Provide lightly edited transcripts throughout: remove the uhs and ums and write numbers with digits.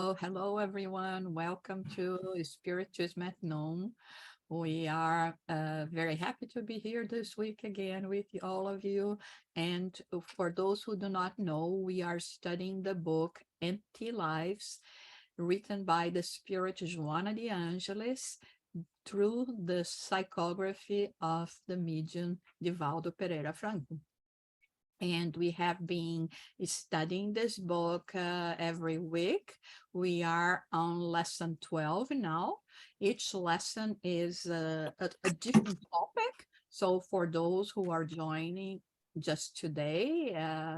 Hello everyone. Welcome to Spirit Joanna de Angelis. We are very happy to be here this week again with all of you. And for those who do not know, we are studying the book Empty Lives, written by the Spirit Joanna de Angelis through the psychography of the medium Divaldo Franco. And we have been studying this book every week. We are on lesson 12 now. Each lesson is a different topic. So for those who are joining just today,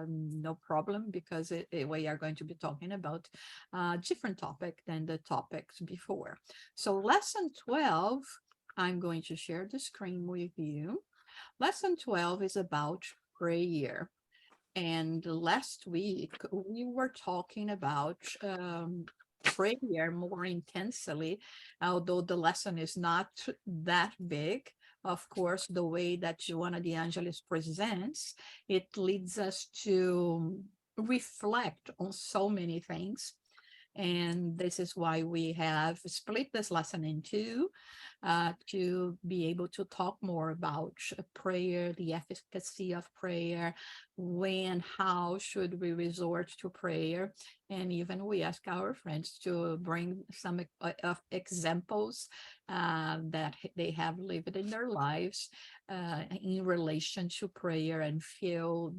no problem, because we are going to be talking about a different topic than the topics before. So lesson 12, I'm going to share the screen with you. Lesson 12 is about prayer. And last week, we were talking about prayer more intensely, although the lesson is not that big. Of course, the way that Joanna de Angelis presents, it leads us to reflect on so many things. And this is why we have split this lesson in two, to be able to talk more about prayer, the efficacy of prayer, when, how should we resort to prayer. And even we ask our friends to bring some examples that they have lived in their lives in relation to prayer, and feel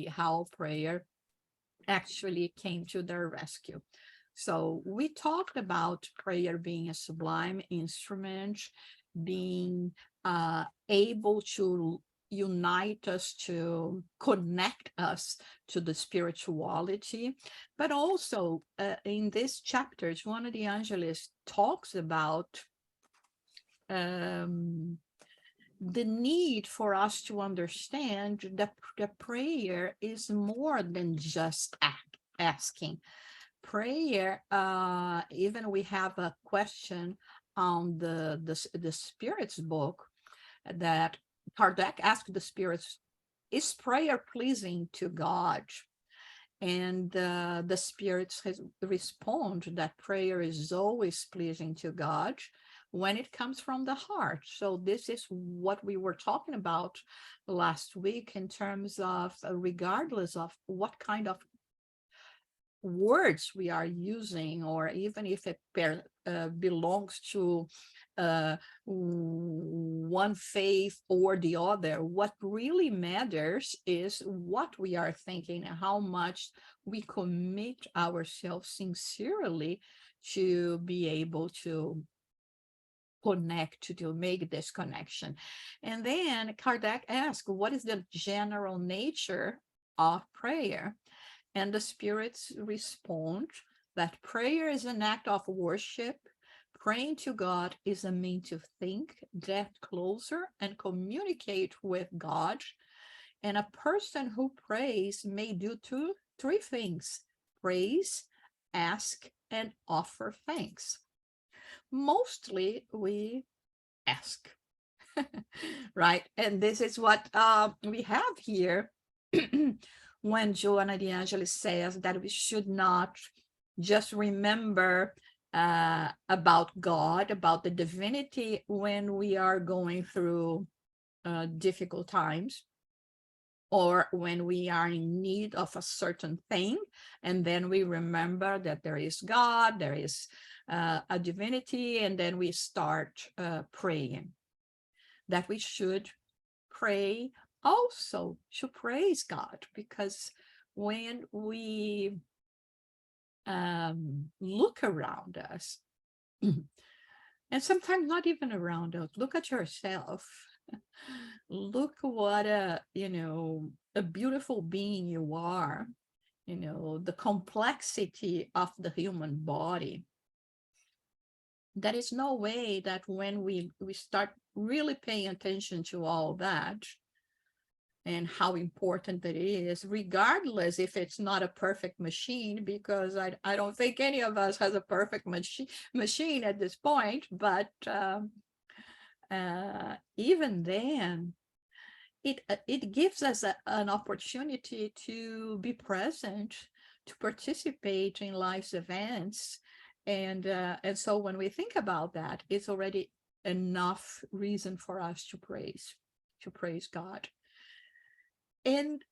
how prayer actually came to their rescue. So we talked about prayer being a sublime instrument, being able to unite us, to connect us to the spirituality. But also in this chapter, Joanna de Angelis talks about the need for us to understand that the prayer is more than just asking. Prayer, even we have a question on the spirits book that Kardec asked the spirits, is prayer pleasing to God? And the spirits respond that prayer is always pleasing to God when it comes from the heart. So this is what we were talking about last week, in terms of regardless of what kind of words we are using, or even if it belongs to one faith or the other, what really matters is what we are thinking and how much we commit ourselves sincerely to be able to connect, to make this connection. And then Kardec asked, what is the general nature of prayer? And the spirits respond that prayer is an act of worship. Praying to God is a means to think, get closer, and communicate with God. And a person who prays may do three things: praise, ask, and offer thanks. Mostly we ask, right? And this is what we have here. When Joanna de Angelis says that we should not just remember about God, about the divinity, when we are going through difficult times, or when we are in need of a certain thing, and then we remember that there is God, there is a divinity, and then we start praying. That we should pray also to praise God, because when we look around us, and sometimes not even around us, look at yourself, look what a beautiful being you are, the complexity of the human body. There is no way that when we start really paying attention to all that, and how important it is, regardless if it's not a perfect machine, because I don't think any of us has a perfect machine at this point, but even then, it gives us an opportunity to be present, to participate in life's events, And so when we think about that, it's already enough reason for us to praise God. And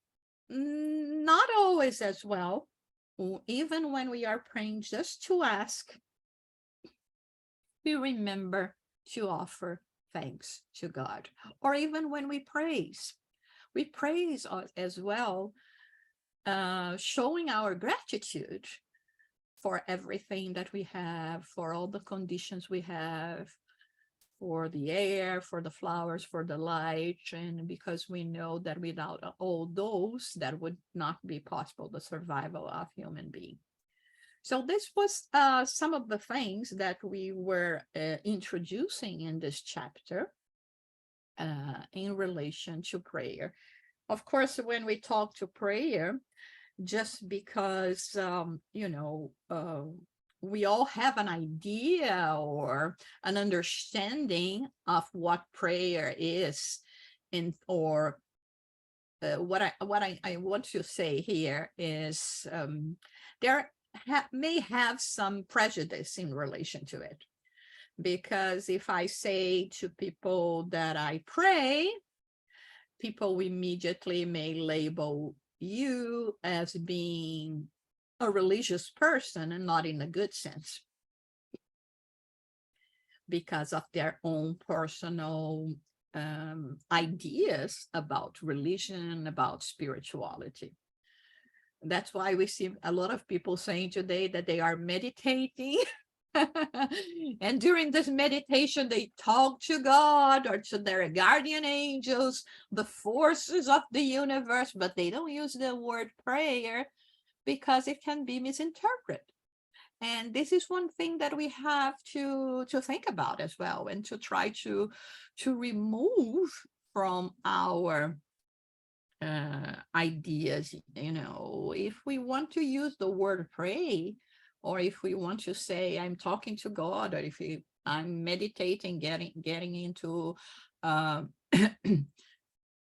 not always as well, even when we are praying just to ask, we remember to offer thanks to God. Or even when we praise as well, showing our gratitude for everything that we have, for all the conditions we have, for the air, for the flowers, for the light, and because we know that without all those, that would not be possible, the survival of human being. So this was some of the things that we were introducing in this chapter in relation to prayer. Of course, when we talk to prayer, just because, we all have an idea or an understanding of what prayer is, or what I want to say here is there may have some prejudice in relation to it. Because if I say to people that I pray, people immediately may label you as being a religious person, and not in a good sense, because of their own personal ideas about religion, about spirituality. That's why we see a lot of people saying today that they are meditating. And during this meditation, they talk to God or to their guardian angels, the forces of the universe, but they don't use the word prayer because it can be misinterpreted. And this is one thing that we have to think about as well, and to try to remove from our ideas. If we want to use the word pray, or if we want to say I'm talking to God, or if I'm meditating, getting into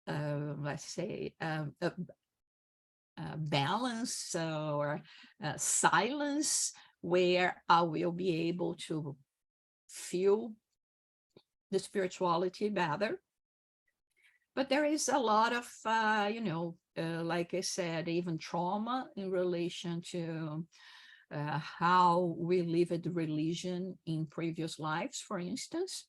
let's say balance or silence, where I will be able to feel the spirituality better. But there is a lot of, like I said, even trauma in relation to how we lived religion in previous lives, for instance.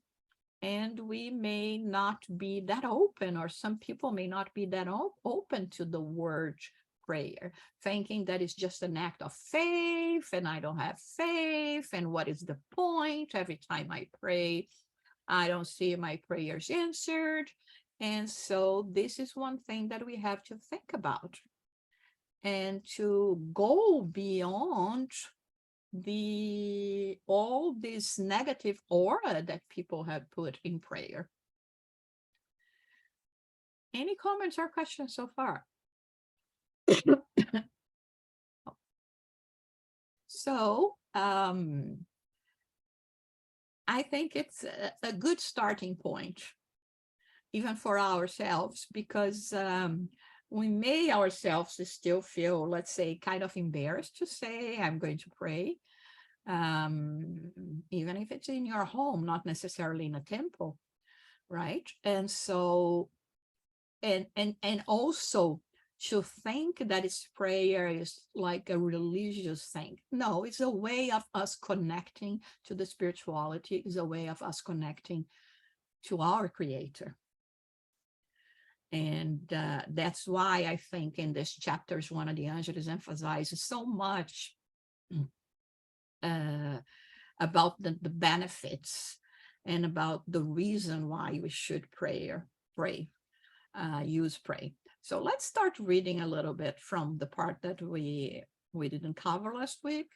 And we may not be that open, or some people may not be that open to the word prayer, thinking that it's just an act of faith, and I don't have faith, and what is the point? Every time I pray, I don't see my prayers answered. And so this is one thing that we have to think about, and to go beyond all this negative aura that people have put in prayer. Any comments or questions so far? So I think it's a good starting point, even for ourselves, because we may ourselves still feel, let's say, kind of embarrassed to say I'm going to pray, even if it's in your home, not necessarily in a temple, right? And so, and also to think that it's prayer is like a religious thing. No, it's a way of us connecting to the spirituality, it's a way of us connecting to our Creator. And that's why I think in this chapter, Joanna de Angelis emphasizes so much about the benefits and about the reason why we should use pray. So let's start reading a little bit from the part that we didn't cover last week.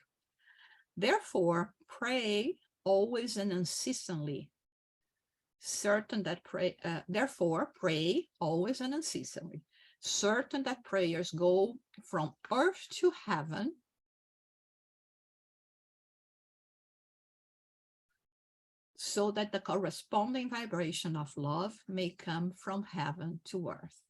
Therefore, pray always and unceasingly, therefore pray always and unceasingly, certain that prayers go from earth to heaven, so that the corresponding vibration of love may come from heaven to earth.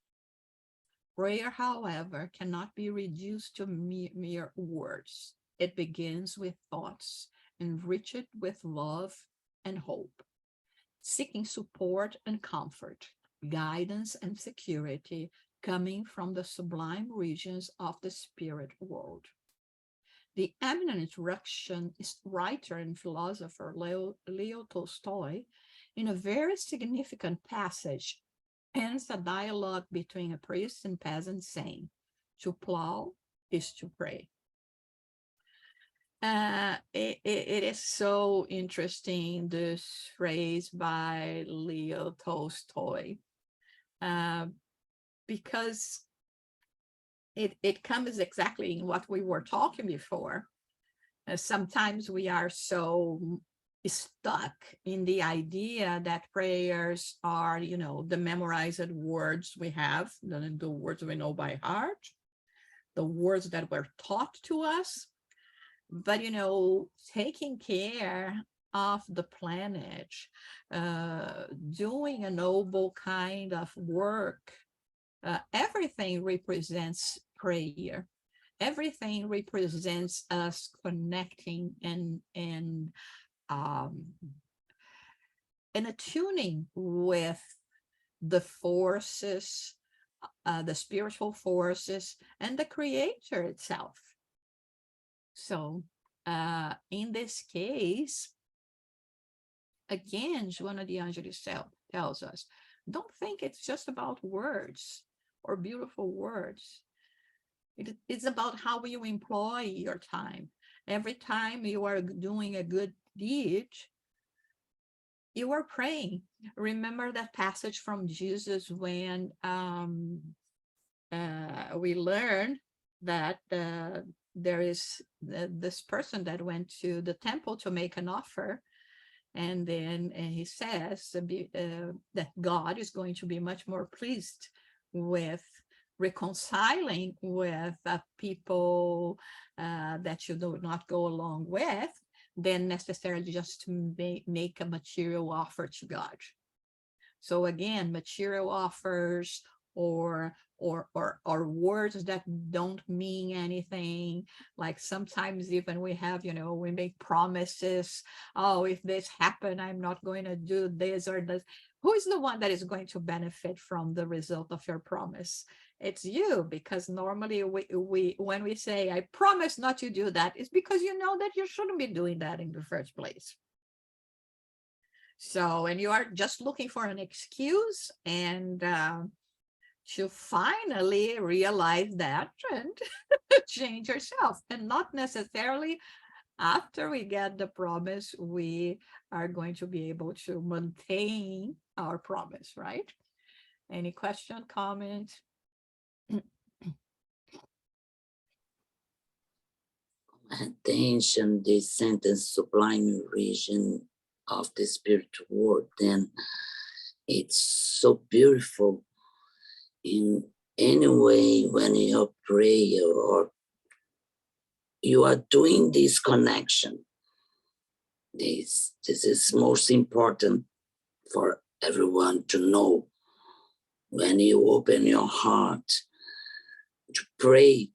Prayer, however, cannot be reduced to mere words. It begins with thoughts enriched with love and hope, seeking support and comfort, guidance and security coming from the sublime regions of the spirit world. The eminent Russian writer and philosopher Leo Tolstoy, in a very significant passage, ends a dialogue between a priest and peasant saying, "To plow is to pray." It is so interesting, this phrase by Leo Tolstoy, uh, because it comes exactly in what we were talking before. Sometimes we are so stuck in the idea that prayers are, the memorized words we have, the words we know by heart, the words that were taught to us. But, taking care of the planet, doing a noble kind of work, everything represents prayer. Everything represents us connecting um, and attuning with the forces, the spiritual forces, and the Creator itself. So, in this case, again, Joanna de Angelis tells us, don't think it's just about words or beautiful words. It's about how you employ your time. Every time you are doing a good deed, you are praying. Remember that passage from Jesus when we learn that there is this person that went to the temple to make an offer, and then he says that God is going to be much more pleased with reconciling with people that you do not go along with than necessarily just to make a material offer to God. So again, material offers or words that don't mean anything. Like sometimes even we have, we make promises. Oh, if this happened, I'm not going to do this or this. Who is the one that is going to benefit from the result of your promise? It's you, because normally we when we say, I promise not to do that, it's because you know that you shouldn't be doing that in the first place. So, and you are just looking for an excuse and to finally realize that and change yourself, and not necessarily after we get the promise, we are going to be able to maintain our promise, right? Any question, comment? Attention, this sentence, sublime region of the spiritual world, then it's so beautiful. In any way, when you pray or you are doing this connection, this is most important for everyone to know. When you open your heart to pray,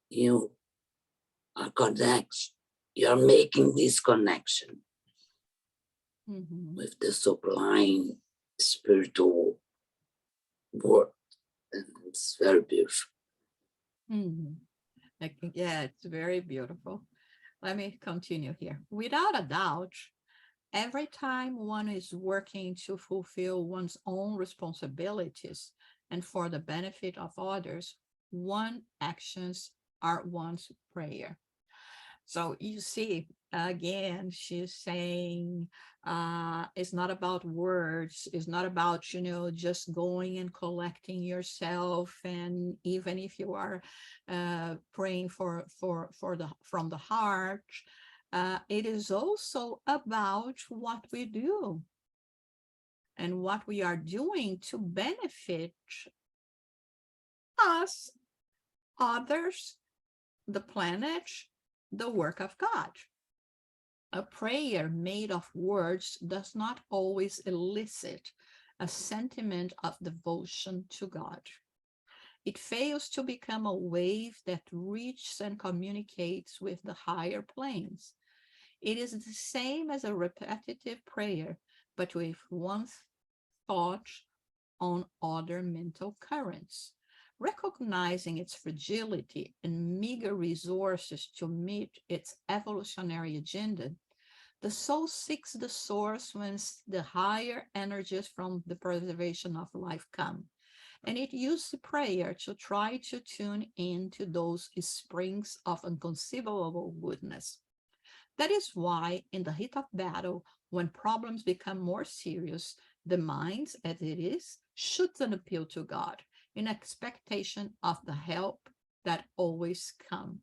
you are you're making this connection with the sublime spiritual world, and it's very beautiful. Yeah, it's very beautiful. Let me continue here. Without a doubt, every time one is working to fulfill one's own responsibilities and for the benefit of others, one's actions are one's prayer. So you see, again, she's saying it's not about words. It's not about, just going and collecting yourself. And even if you are praying from the heart, it is also about what we do and what we are doing to benefit us, others, the planet, the work of God. A prayer made of words does not always elicit a sentiment of devotion to God. It fails to become a wave that reaches and communicates with the higher planes. It is the same as a repetitive prayer, but with one thought on other mental currents. Recognizing its fragility and meager resources to meet its evolutionary agenda, the soul seeks the source whence the higher energies from the preservation of life come, and it uses prayer to try to tune into those springs of inconceivable goodness. That is why, in the heat of battle, when problems become more serious, the mind, as it is, shoots an appeal to God in expectation of the help that always comes.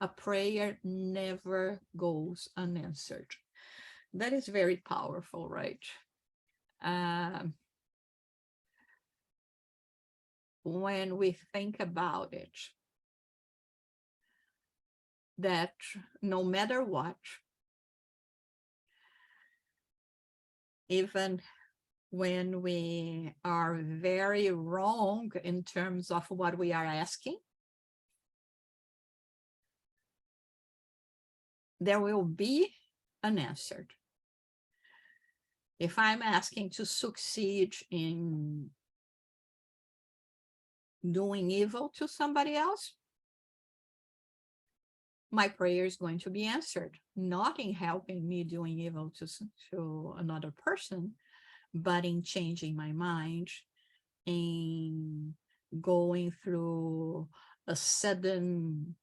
A prayer never goes unanswered. That is very powerful, right? When we think about it, that no matter what, even when we are very wrong in terms of what we are asking, there will be an answer. If I'm asking to succeed in doing evil to somebody else, my prayer is going to be answered, not in helping me doing evil to another person, but in changing my mind, in going through a sudden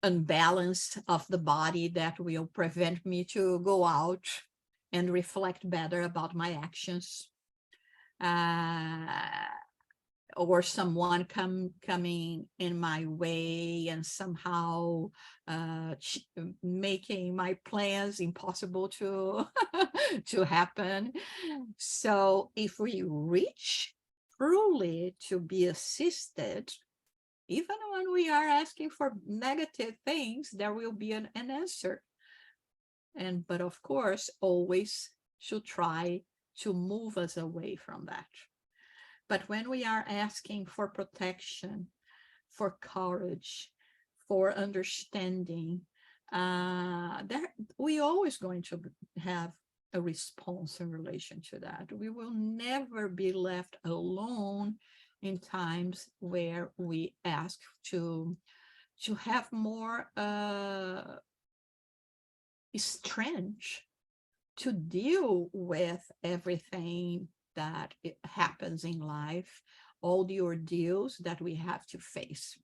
unbalance of the body that will prevent me to go out and reflect better about my actions. Or someone coming in my way and somehow making my plans impossible to to happen. So if we reach truly to be assisted, even when we are asking for negative things, there will be an answer. But of course, always should try to move us away from that. But when we are asking for protection, for courage, for understanding, we always going to have a response in relation to that. We will never be left alone in times where we ask to have more strength to deal with everything that happens in life, all the ordeals that we have to face.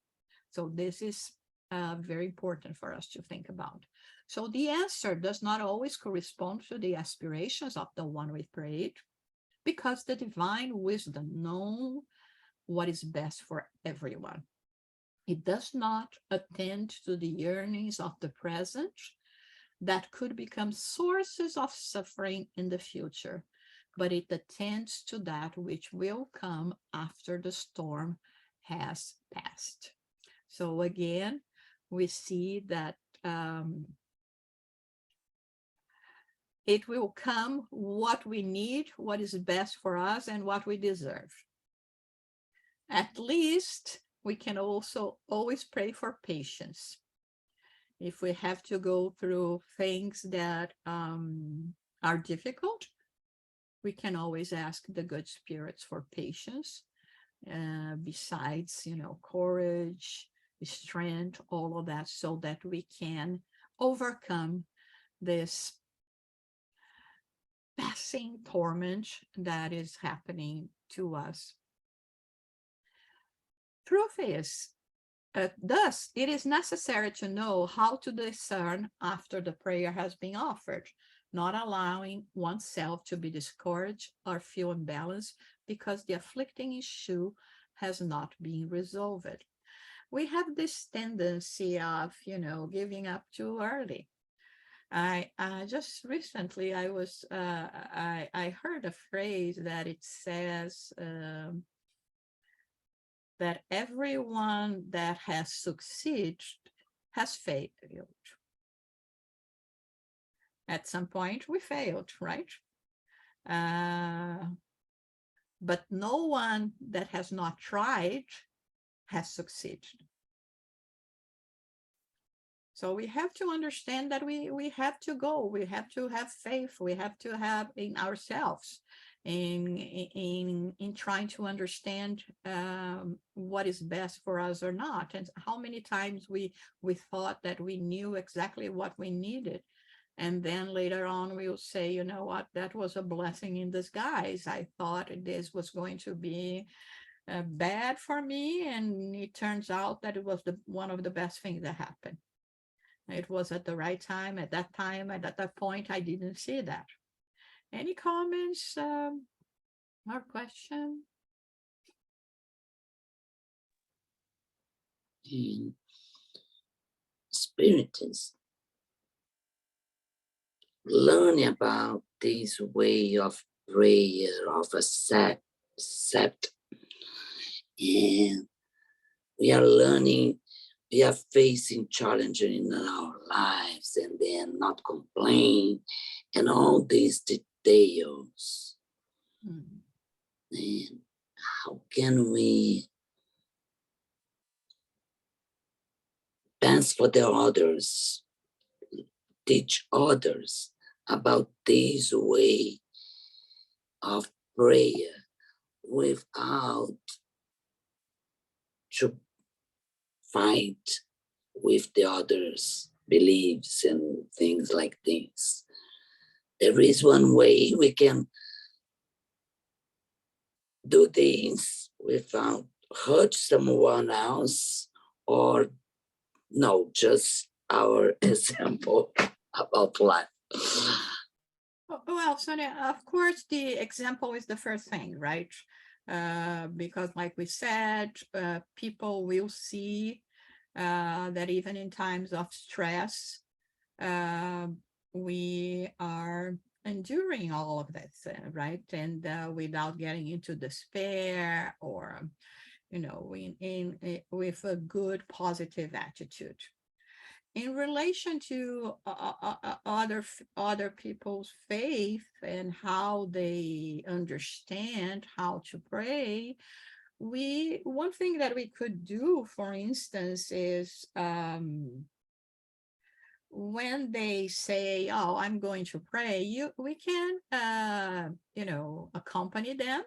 So this is very important for us to think about. So the answer does not always correspond to the aspirations of the one we prayed, because the divine wisdom knows what is best for everyone. It does not attend to the yearnings of the present that could become sources of suffering in the future, but it attends to that which will come after the storm has passed. So again, we see that it will come what we need, what is best for us, and what we deserve. At least we can also always pray for patience. If we have to go through things that are difficult, we can always ask the good spirits for patience, besides, courage, strength, all of that, so that we can overcome this passing torment that is happening to us. Truth is, thus, it is necessary to know how to discern after the prayer has been offered, not allowing oneself to be discouraged or feel imbalanced because the afflicting issue has not been resolved. We have this tendency of, giving up too early. I just recently I heard a phrase that it says that everyone that has succeeded has failed. At some point we failed, right? But no one that has not tried has succeeded. So we have to understand that we have to go, we have to have faith, we have to have in ourselves, in trying to understand what is best for us or not. And how many times we thought that we knew exactly what we needed, and then later on we'll say, you know what, that was a blessing in disguise. I thought this was going to be bad for me, and it turns out that it was one of the best things that happened. It was at the right time, at that time, and at that point, I didn't see that. Any comments or question? And Spiritists learn about this way of prayer, of accept, and we are learning, we are facing challenges in our lives, and then not complain, and all these details. And how can we dance for the others, teach others about this way of prayer without to fight with the others' beliefs and things like this? There is one way we can do things without hurt someone else, or no, just our example about life. Well, Sonia, of course, the example is the first thing, right? Because like we said, people will see that even in times of stress, we are enduring all of this, right? And without getting into despair, or, you know, with a good, positive attitude. In relation to other people's faith and how they understand how to pray, one thing that we could do, for instance, is when they say, "Oh, I'm going to pray," we can you know, accompany them,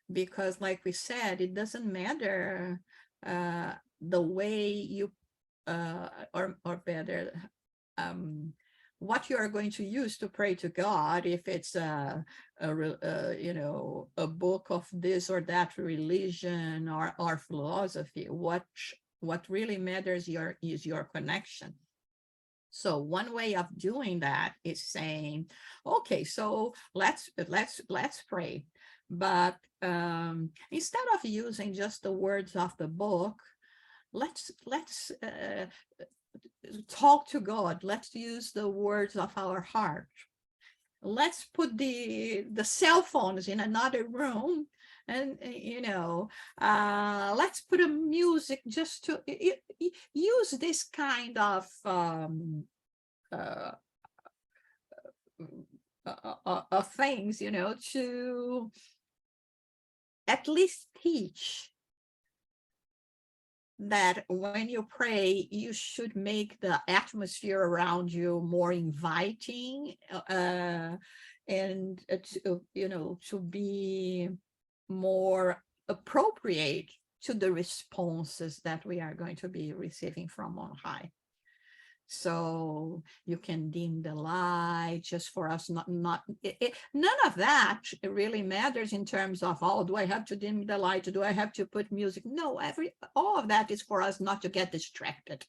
because like we said, it doesn't matter the way you or better, what you are going to use to pray to God, if it's you know, a book of this or that religion or philosophy. What really matters is your connection. So one way of doing that is saying, okay, so let's pray. But instead of using just the words of the book, let's talk to God. Let's use the words of our heart. Let's put the cell phones in another room, and you know, let's put a music just to use this kind of things, you know, to at least teach that when you pray, you should make the atmosphere around you more inviting, and to, you know, to be more appropriate to the responses that we are going to be receiving from on high. So you can dim the light just for us, none of that really matters in terms of, oh, do I have to dim the light? Do I have to put music? No, all of that is for us not to get distracted.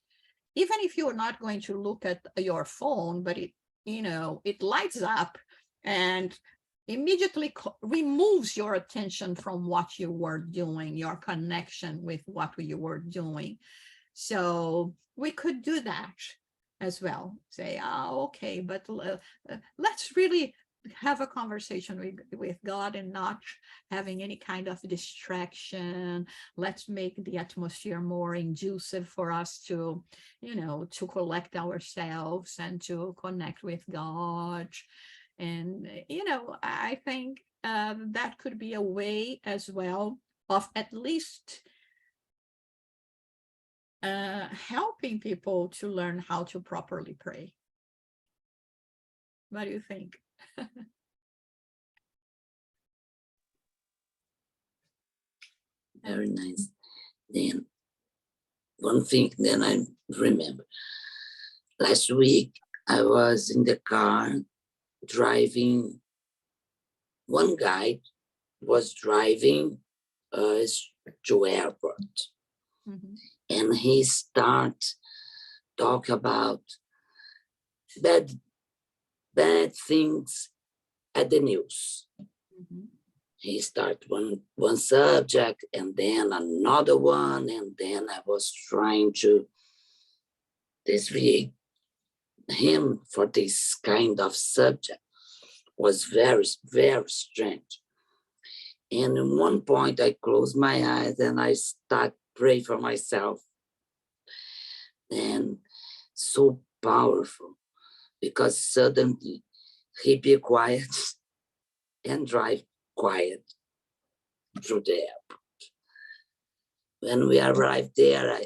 Even if you're not going to look at your phone, but it, you know, it lights up and immediately removes your attention from what you were doing, your connection with what you were doing. So we could do that as well. Say, oh, okay, but let's really have a conversation with God and not having any kind of distraction. Let's make the atmosphere more conducive for us to, you know, to collect ourselves and to connect with God. And, you know, I think that could be a way as well of at least helping people to learn how to properly pray. What do you think? Very nice. Then one thing then I remember. Last week I was in the car driving. One guy was driving us to airport, and he start talk about bad things at the news. He start one subject and then another one, and then I was trying to desviate him for this kind of subject. Was very, very strange. And at one point I closed my eyes and I start pray for myself. And so powerful, because suddenly he be quiet and drive quiet through the airport. When we arrived there,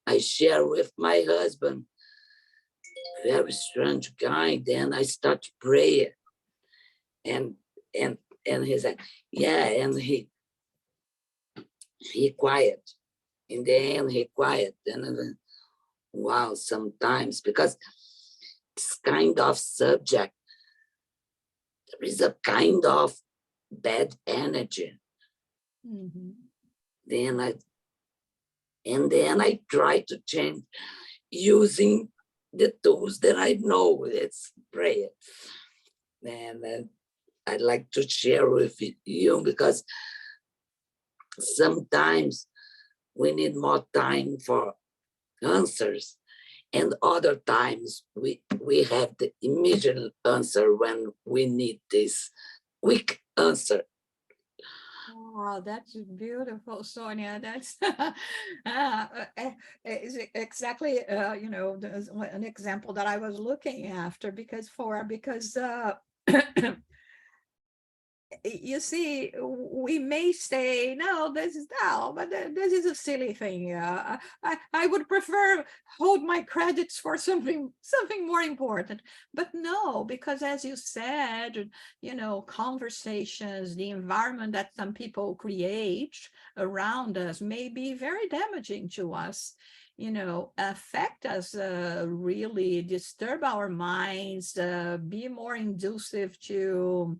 I share with my husband, very strange guy. Then I start to pray, and he's like, yeah, and he quiet. In the end, he quiet. And wow, sometimes because this kind of subject, there is a kind of bad energy. Then I try to change using the tools that I know. It's prayer. And I'd like to share with you, because sometimes we need more time for answers, and other times we have the immediate answer when we need this quick answer. Oh, that's beautiful, Sonia. That's is exactly an example that I was looking after, because you see, we may say, no, this is now, but this is a silly thing. I would prefer hold my credits for something more important. But no, because as you said, conversations, the environment that some people create around us may be very damaging to us, affect us, really disturb our minds, be more inducive to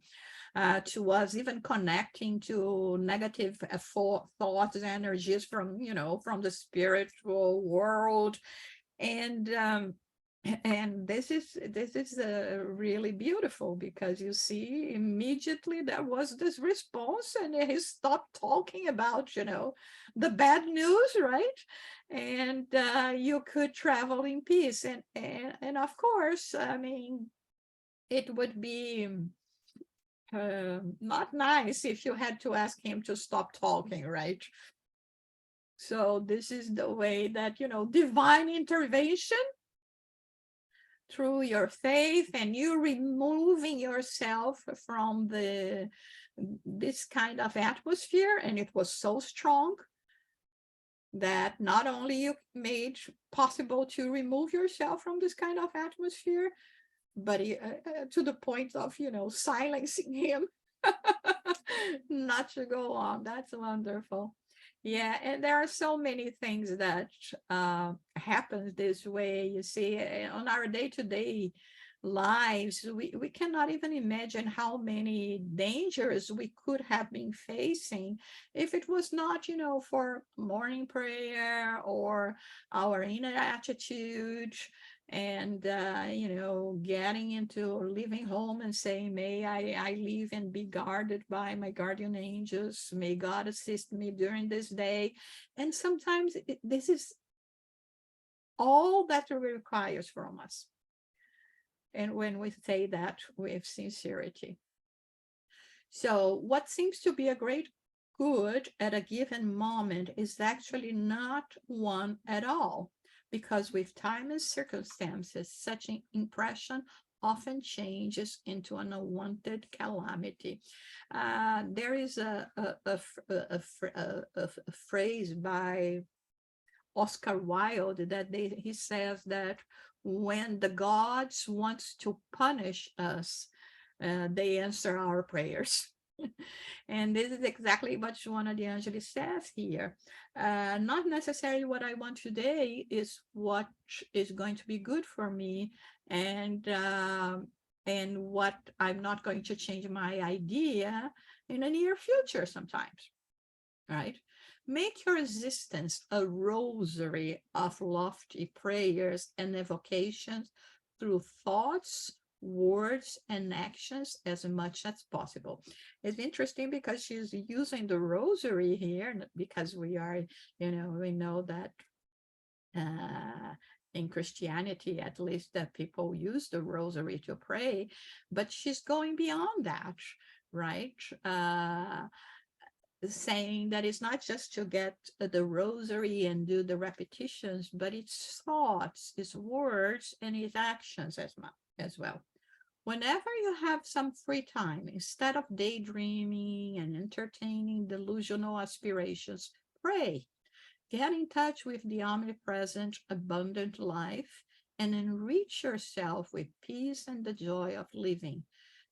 us, even connecting to negative thoughts, energies from the spiritual world. And this is really beautiful, because you see, immediately there was this response, and he stopped talking about the bad news, right? And you could travel in peace. And of course, I mean, it would be not nice if you had to ask him to stop talking, right? So this is the way that, divine intervention through your faith, and you removing yourself from this kind of atmosphere. And it was so strong that not only you made possible to remove yourself from this kind of atmosphere, but to the point of, silencing him, not to go on. That's wonderful. Yeah, and there are so many things that happens this way. You see, on our day-to-day lives, we cannot even imagine how many dangers we could have been facing if it was not, for morning prayer or our inner attitude, and getting into leaving home and saying, may I live and be guarded by my guardian angels, may God assist me during this day. And sometimes this is all that it requires from us, and when we say that with sincerity. So what seems to be a great good at a given moment is actually not one at all, because with time and circumstances, such an impression often changes into an unwanted calamity. There is a phrase by Oscar Wilde that he says that when the gods wants to punish us, they answer our prayers. And this is exactly what Joanna de Angelis says here. Not necessarily what I want today is what is going to be good for me, and what I'm not going to change my idea in the near future sometimes, right? Make your existence a rosary of lofty prayers and evocations through thoughts, words, and actions as much as possible. It's interesting because she's using the rosary here because we are, we know that in Christianity, at least, that people use the rosary to pray, but she's going beyond that, right? Saying that it's not just to get the rosary and do the repetitions, but it's thoughts, it's words, and it's actions as well. Whenever you have some free time, instead of daydreaming and entertaining delusional aspirations, pray. Get in touch with the omnipresent, abundant life and enrich yourself with peace and the joy of living.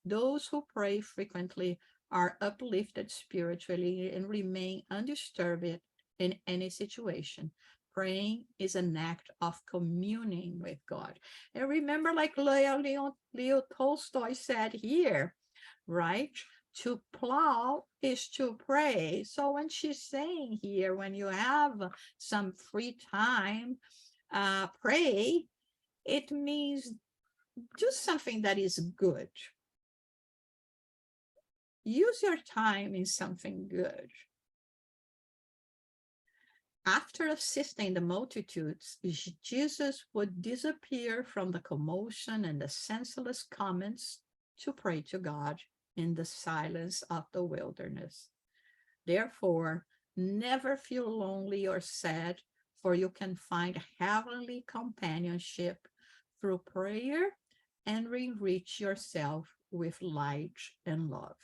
Those who pray frequently are uplifted spiritually and remain undisturbed in any situation. Praying is an act of communing with God. And remember, like Leo Tolstoy said here, right? To plow is to pray. So when she's saying here, when you have some free time, pray, it means do something that is good. Use your time in something good. After assisting the multitudes, Jesus would disappear from the commotion and the senseless comments to pray to God in the silence of the wilderness. Therefore, never feel lonely or sad, for you can find heavenly companionship through prayer and enrich yourself with light and love.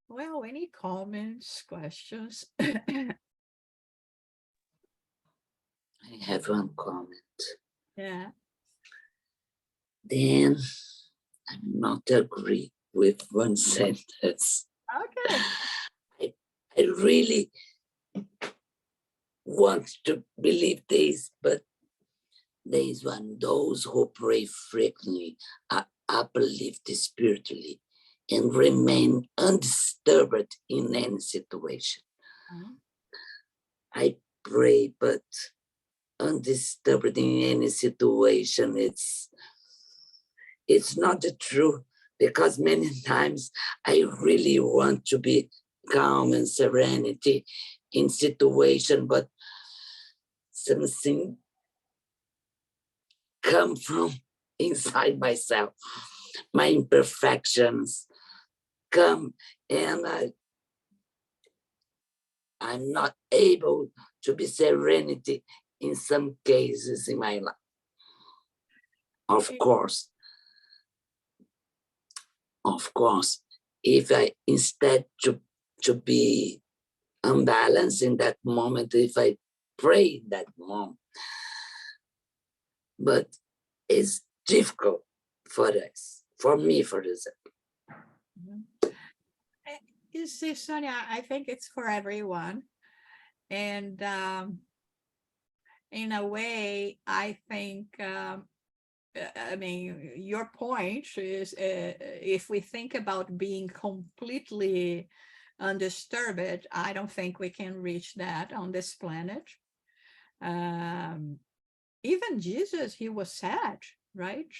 Well, any comments, questions? I have one comment. Yeah. Then I'm not agree with one sentence. Okay. I really want to believe this, but there is one, those who pray frequently are uplifted spiritually and remain undisturbed in any situation. I pray, but undisturbed in any situation, it's not the truth, because many times I really want to be calm and serenity in situation, but something come from inside myself. My imperfections come, and I'm not able to be serenity in some cases in my life. Of course, if I, instead to be unbalanced in that moment, if I pray in that moment, but it's difficult for us, for me, for example. You see, Sonia, I think it's for everyone. And in a way, I think, I mean, your point is, if we think about being completely undisturbed, I don't think we can reach that on this planet. Even Jesus, he was sad, right?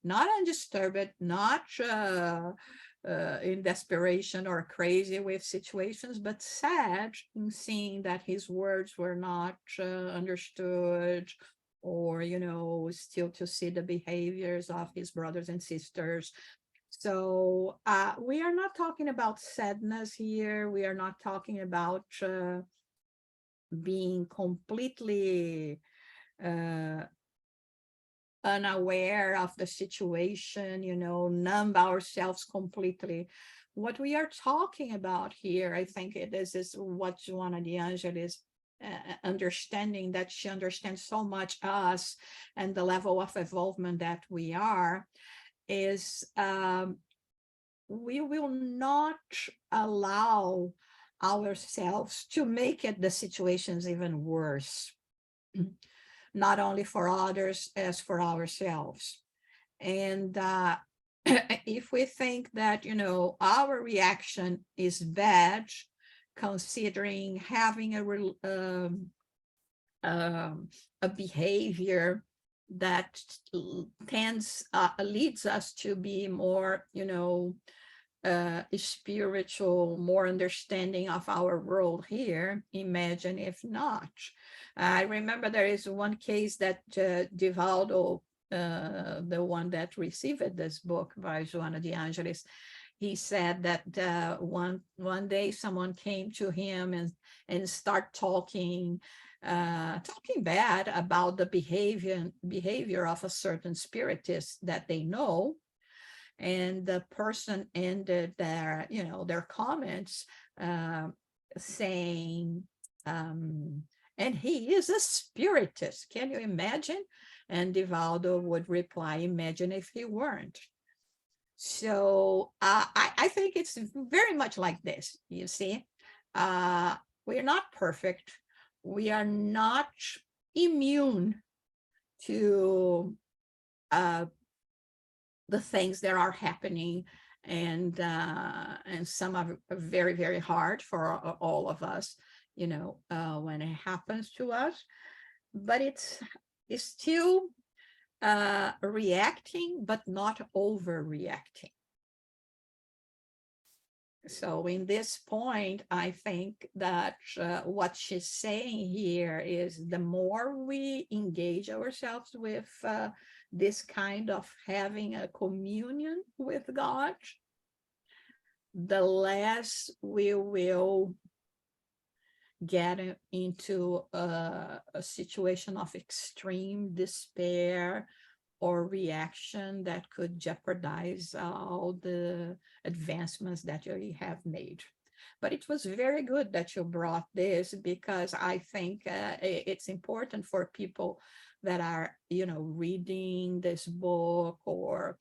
Not undisturbed, not in desperation or crazy with situations, but sad in seeing that his words were not understood, or, still to see the behaviors of his brothers and sisters. So we are not talking about sadness here. We are not talking about being completely unaware of the situation, numb ourselves completely. what we are talking about here, I think this is what Joanna de Angelis understanding, that she understands so much us and the level of involvement that we are, is we will not allow ourselves to make it the situations even worse, not only for others as for ourselves. And if we think that, you know, our reaction is bad, considering having a behavior that leads us to be more, you know, spiritual, more understanding of our world here, imagine if not. I remember there is one case that Divaldo, the one that received this book by Joanna de Angelis, he said that one day someone came to him and start talking bad about the behavior of a certain spiritist that they know. And the person ended their, you know, their comments saying, and he is a spiritist. Can you imagine? And Divaldo would reply, imagine if he weren't. So I think it's very much like this, you see. We are not perfect. We are not immune to the things that are happening, and some are very, very hard for all of us, you know, when it happens to us. But it's still reacting, but not overreacting. So in this point, I think that what she's saying here is the more we engage ourselves with this kind of having a communion with God, the less we will get into a situation of extreme despair or reaction that could jeopardize all the advancements that you have made. But it was very good that you brought this, because I think it's important for people that are, you know, reading this book or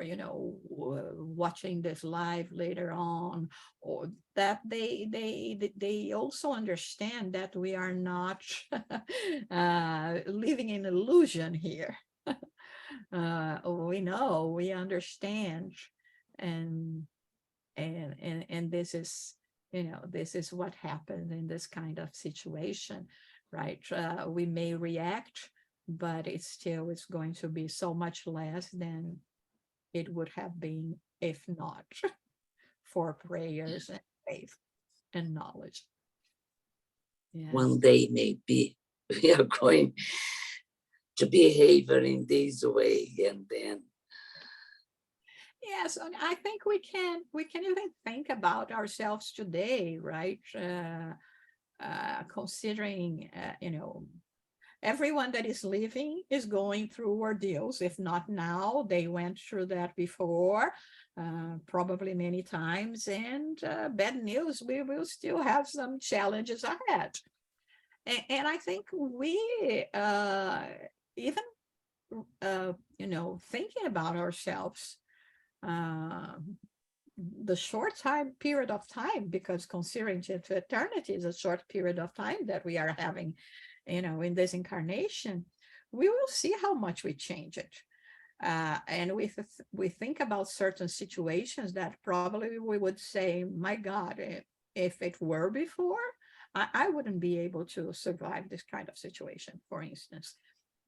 you know, watching this live later on, or that they also understand that we are not living in illusion here. We know, we understand, and this is, you know, this is what happens in this kind of situation, right? We may react, but it still is going to be so much less than it would have been if not for prayers and faith and knowledge. Yes. One day maybe we are going to behave in this way, and then yes, and I think we can even think about ourselves today, right? Considering you know, everyone that is living is going through ordeals. If not now, they went through that before, probably many times. And bad news, we will still have some challenges ahead. And I think we even, you know, thinking about ourselves, the short period of time, because considering to eternity is a short period of time that we are having, you know, in this incarnation, we will see how much we change it. And we think about certain situations that probably we would say, my God, if it were before, I wouldn't be able to survive this kind of situation, for instance.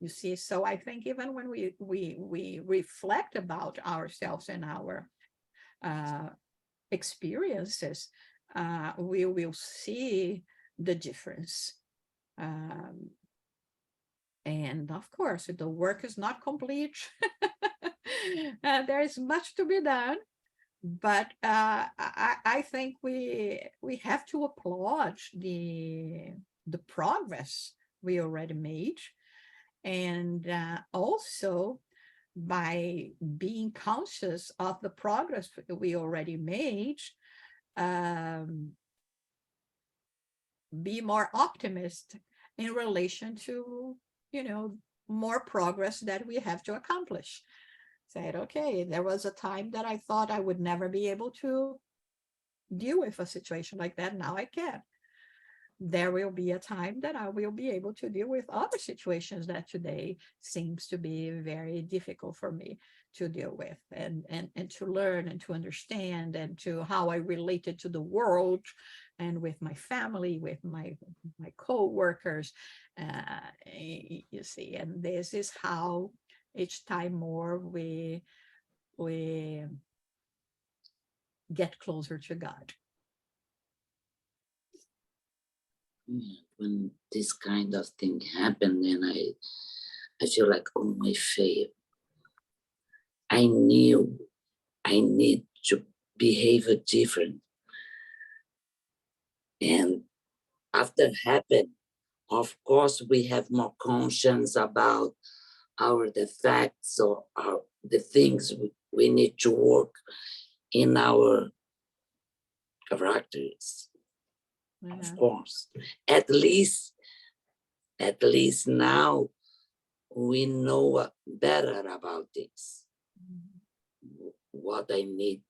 You see, so I think even when we reflect about ourselves and our experiences, we will see the difference. And of course, the work is not complete. There is much to be done, but I think we have to applaud the progress we already made, and also by being conscious of the progress we already made, be more optimistic in relation to, more progress that we have to accomplish. Said, okay, there was a time that I thought I would never be able to deal with a situation like that. Now I can. There will be a time that I will be able to deal with other situations that today seems to be very difficult for me to deal with, and to learn and to understand, and to how I related to the world and with my family, with my co-workers, you see. And this is how each time more we get closer to God. When this kind of thing happened, and I feel like, oh, I failed. I knew I need to behave different. And after it happened, of course, we have more conscience about our defects or the things we need to work in our characters. Of course, at least now we know better about this. What I need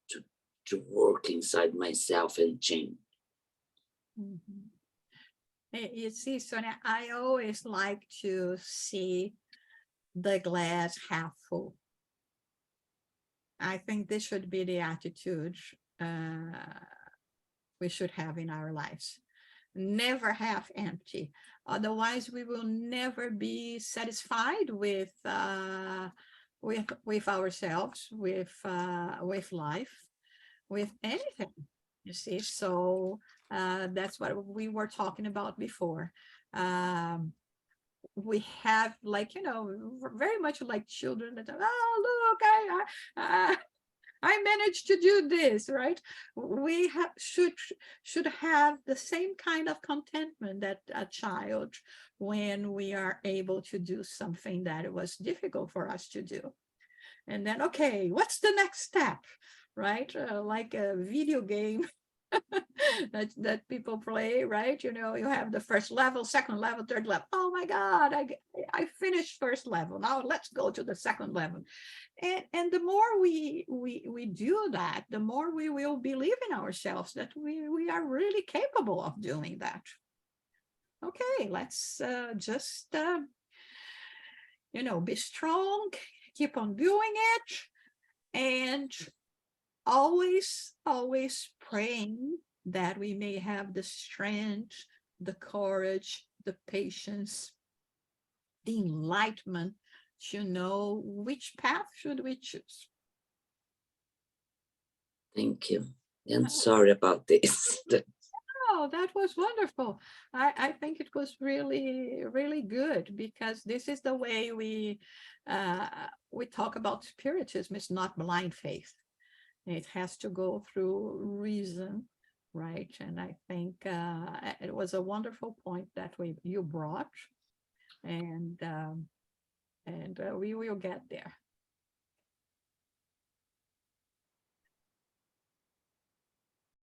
to work inside myself and change. You see, Sonia, I always like to see the glass half full. I think this should be the attitude we should have in our lives. Never half empty. Otherwise, we will never be satisfied with ourselves, with life, with anything. You see, so that's what we were talking about before. We have, like, very much like children that, oh, look, I managed to do this, right? We should have the same kind of contentment that a child, when we are able to do something that it was difficult for us to do. And then, okay, what's the next step, right? Like a video game that people play, right? You have the first level, second level, third level. Oh my God, I finished first level. Now let's go to the second level. And the more we do that, the more we will believe in ourselves that we are really capable of doing that. Okay, let's just be strong, keep on doing it, and always praying that we may have the strength, the courage, the patience, the enlightenment to know which path should we choose. Thank you. And sorry about this. Oh, that was wonderful. I think it was really, really good, because this is the way we talk about spiritism. It's not blind faith. It has to go through reason, right? And I think it was a wonderful point that you brought, and we will get there.